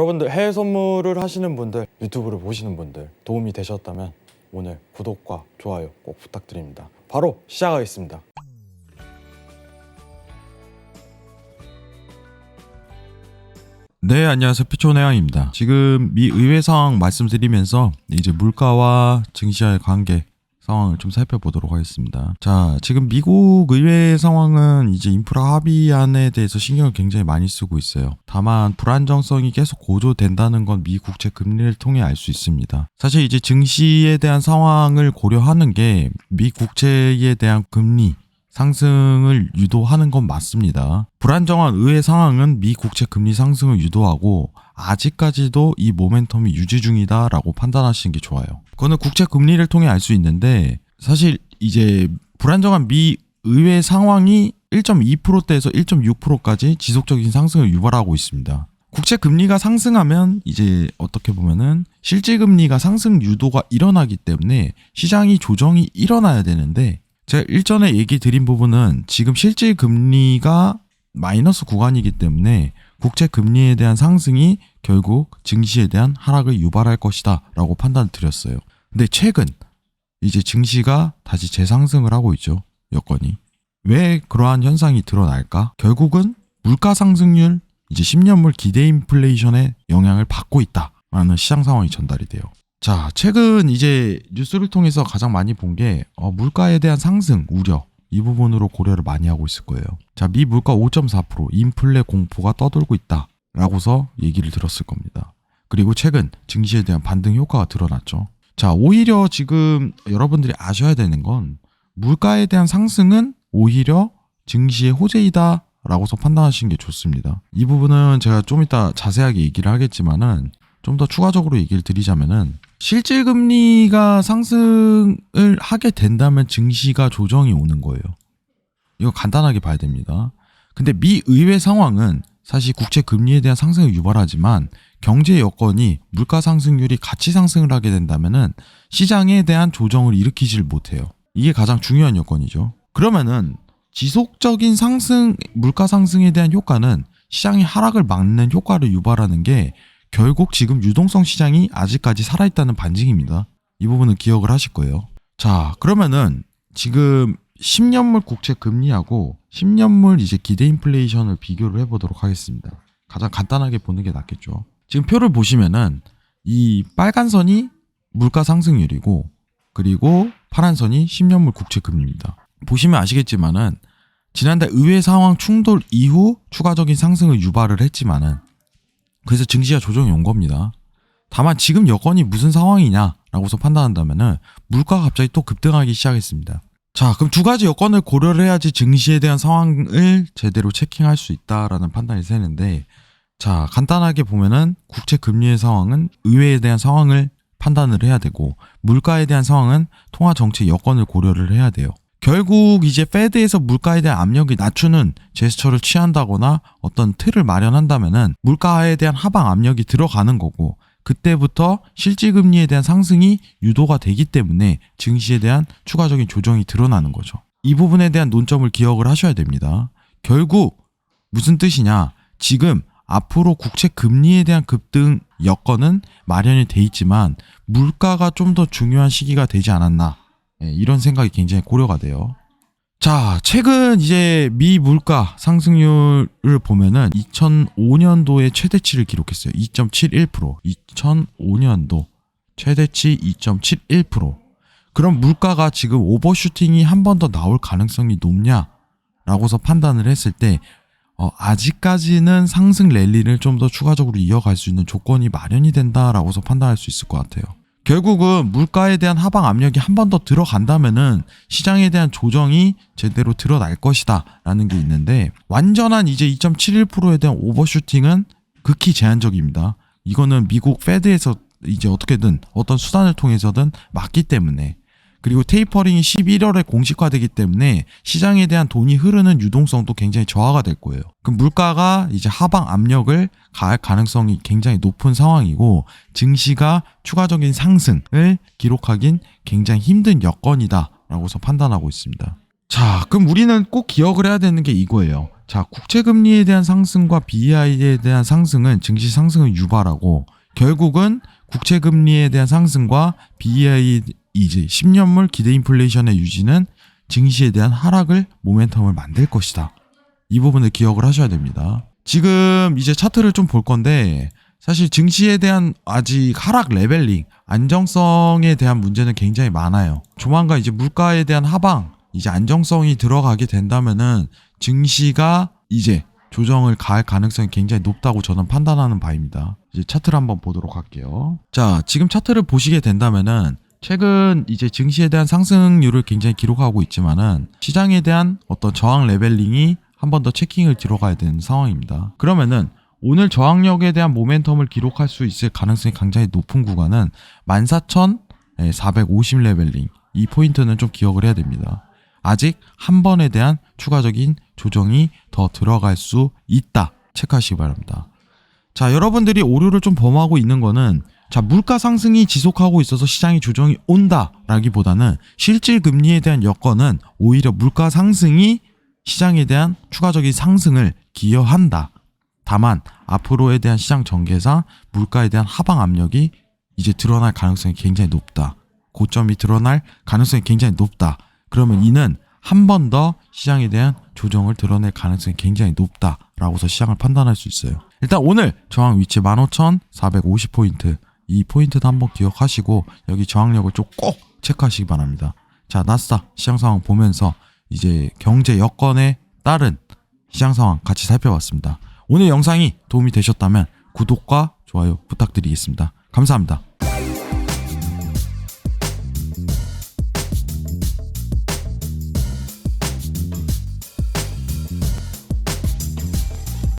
여러분들 해외 선물을 하시는 분들, 유튜브를 보시는 분들 도움이 되셨다면 오늘 구독과 좋아요 꼭 부탁드립니다. 바로 시작하겠습니다. 네, 안녕하세요. 피초내양입니다. 지금 미 의회 상황 말씀드리면서 이제 물가와 증시와의 관계 상황을 좀 살펴보도록 하겠습니다. 자, 지금 미국 의회 상황은 이제 인프라 합의안에 대해서 신경을 굉장히 많이 쓰고 있어요. 다만 불안정성이 계속 고조된다는 건 미 국채 금리를 통해 알 수 있습니다. 사실 이제 증시에 대한 상황을 고려하는 게 미 국채에 대한 금리 상승을 유도하는 건 맞습니다. 불안정한 의회 상황은 미 국채 금리 상승을 유도하고 아직까지도 이 모멘텀이 유지 중이다라고 판단하시는 게 좋아요. 그거는 국채 금리를 통해 알 수 있는데 사실 이제 불안정한 미 의회 상황이 1.2%대에서 1.6%까지 지속적인 상승을 유발하고 있습니다. 국채 금리가 상승하면 이제 어떻게 보면은 실질 금리가 상승 유도가 일어나기 때문에 시장이 조정이 일어나야 되는데 제가 일전에 얘기 드린 부분은 지금 실질 금리가 마이너스 구간이기 때문에 국채 금리에 대한 상승이 결국 증시에 대한 하락을 유발할 것이다 라고 판단을 드렸어요. 근데 최근 이제 증시가 다시 재상승을 하고 있죠. 여건이. 왜 그러한 현상이 드러날까? 결국은 물가 상승률, 이제 10년물 기대 인플레이션의 영향을 받고 있다라는 시장 상황이 전달이 돼요. 자, 최근 이제 뉴스를 통해서 가장 많이 본 게 물가에 대한 상승 우려, 이 부분으로 고려를 많이 하고 있을 거예요. 자, 미 물가 5.4% 인플레 공포가 떠돌고 있다 라고서 얘기를 들었을 겁니다. 그리고 최근 증시에 대한 반등 효과가 드러났죠. 자, 오히려 지금 여러분들이 아셔야 되는 건 물가에 대한 상승은 오히려 증시의 호재이다 라고서 판단하시는 게 좋습니다. 이 부분은 제가 좀 이따 자세하게 얘기를 하겠지만은 좀 더 추가적으로 얘기를 드리자면은 실질 금리가 상승을 하게 된다면 증시가 조정이 오는 거예요. 이거 간단하게 봐야 됩니다. 근데 미 의회 상황은 사실 국채 금리에 대한 상승을 유발하지만 경제 여건이 물가 상승률이 같이 상승을 하게 된다면은 시장에 대한 조정을 일으키질 못해요. 이게 가장 중요한 여건이죠. 그러면은 지속적인 상승, 물가 상승에 대한 효과는 시장의 하락을 막는 효과를 유발하는 게 결국 지금 유동성 시장이 아직까지 살아있다는 반증입니다. 이 부분은 기억을 하실 거예요. 자, 그러면은 지금 10년물 국채 금리하고 10년물 이제 기대 인플레이션을 비교를 해보도록 하겠습니다. 가장 간단하게 보는 게 낫겠죠. 지금 표를 보시면은 이 빨간 선이 물가 상승률이고 그리고 파란 선이 10년물 국채 금리입니다. 보시면 아시겠지만은 지난달 의회 상황 충돌 이후 추가적인 상승을 유발을 했지만은 그래서 증시가 조정이 온 겁니다. 다만 지금 여건이 무슨 상황이냐라고서 판단한다면은 물가가 갑자기 또 급등하기 시작했습니다. 자, 그럼 두 가지 여건을 고려를 해야지 증시에 대한 상황을 제대로 체킹할 수 있다라는 판단이 되는데, 자, 간단하게 보면은 국채 금리의 상황은 의회에 대한 상황을 판단을 해야 되고 물가에 대한 상황은 통화 정책 여건을 고려를 해야 돼요. 결국 이제 페드에서 물가에 대한 압력을 낮추는 제스처를 취한다거나 어떤 틀을 마련한다면은 물가에 대한 하방 압력이 들어가는 거고 그때부터 실질금리에 대한 상승이 유도가 되기 때문에 증시에 대한 추가적인 조정이 드러나는 거죠. 이 부분에 대한 논점을 기억을 하셔야 됩니다. 결국 무슨 뜻이냐? 지금 앞으로 국채 금리에 대한 급등 여건은 마련이 돼 있지만 물가가 좀 더 중요한 시기가 되지 않았나? 이런 생각이 굉장히 고려가 돼요. 자, 최근 이제 미 물가 상승률을 보면은 2005년도에 최대치를 기록했어요. 2.71%. 2005년도 최대치 2.71%. 그럼 물가가 지금 오버슈팅이 한 번 더 나올 가능성이 높냐라고서 판단을 했을 때 아직까지는 상승 랠리를 좀 더 추가적으로 이어갈 수 있는 조건이 마련이 된다라고서 판단할 수 있을 것 같아요. 결국은 물가에 대한 하방 압력이 한 번 더 들어간다면은 시장에 대한 조정이 제대로 드러날 것이다 라는 게 있는데 완전한 이제 2.71%에 대한 오버슈팅은 극히 제한적입니다. 이거는 미국 페드에서 이제 어떻게든 어떤 수단을 통해서든 막기 때문에 그리고 테이퍼링이 11월에 공식화되기 때문에 시장에 대한 돈이 흐르는 유동성도 굉장히 저하가 될 거예요. 그럼 물가가 이제 하방 압력을 가할 가능성이 굉장히 높은 상황이고 증시가 추가적인 상승을 기록하긴 굉장히 힘든 여건이다 라고서 판단하고 있습니다. 자, 그럼 우리는 꼭 기억을 해야 되는 게 이거예요. 자, 국채금리에 대한 상승과 BI에 대한 상승은 증시 상승을 유발하고 결국은 국채금리에 대한 상승과 BI 이제 10년물 기대 인플레이션의 유지는 증시에 대한 하락을 모멘텀을 만들 것이다. 이 부분을 기억을 하셔야 됩니다. 지금 이제 차트를 좀 볼 건데 사실 증시에 대한 아직 하락 레벨링, 안정성에 대한 문제는 굉장히 많아요. 조만간 이제 물가에 대한 하방, 이제 안정성이 들어가게 된다면은 증시가 이제 조정을 가할 가능성이 굉장히 높다고 저는 판단하는 바입니다. 이제 차트를 한번 보도록 할게요. 자, 지금 차트를 보시게 된다면은 최근 이제 증시에 대한 상승률을 굉장히 기록하고 있지만은 시장에 대한 어떤 저항 레벨링이 한 번 더 체킹을 들어가야 되는 상황입니다. 그러면은 오늘 저항력에 대한 모멘텀을 기록할 수 있을 가능성이 굉장히 높은 구간은 14,450 레벨링. 이 포인트는 좀 기억을 해야 됩니다. 아직 한 번에 대한 추가적인 조정이 더 들어갈 수 있다. 체크하시기 바랍니다. 자, 여러분들이 오류를 좀 범하고 있는 거는 자, 물가 상승이 지속하고 있어서 시장이 조정이 온다 라기보다는 실질 금리에 대한 여건은 오히려 물가 상승이 시장에 대한 추가적인 상승을 기여한다. 다만 앞으로에 대한 시장 전개상 물가에 대한 하방 압력이 이제 드러날 가능성이 굉장히 높다. 고점이 드러날 가능성이 굉장히 높다. 그러면 이는 한 번 더 시장에 대한 조정을 드러낼 가능성이 굉장히 높다라고서 시장을 판단할 수 있어요. 일단 오늘 저항 위치 15,450포인트. 이 포인트도 한번 기억하시고 여기 저항력을 좀 꼭 체크하시기 바랍니다. 자, 나스닥 시장 상황 보면서 이제 경제 여건에 따른 시장 상황 같이 살펴봤습니다. 오늘 영상이 도움이 되셨다면 구독과 좋아요 부탁드리겠습니다. 감사합니다.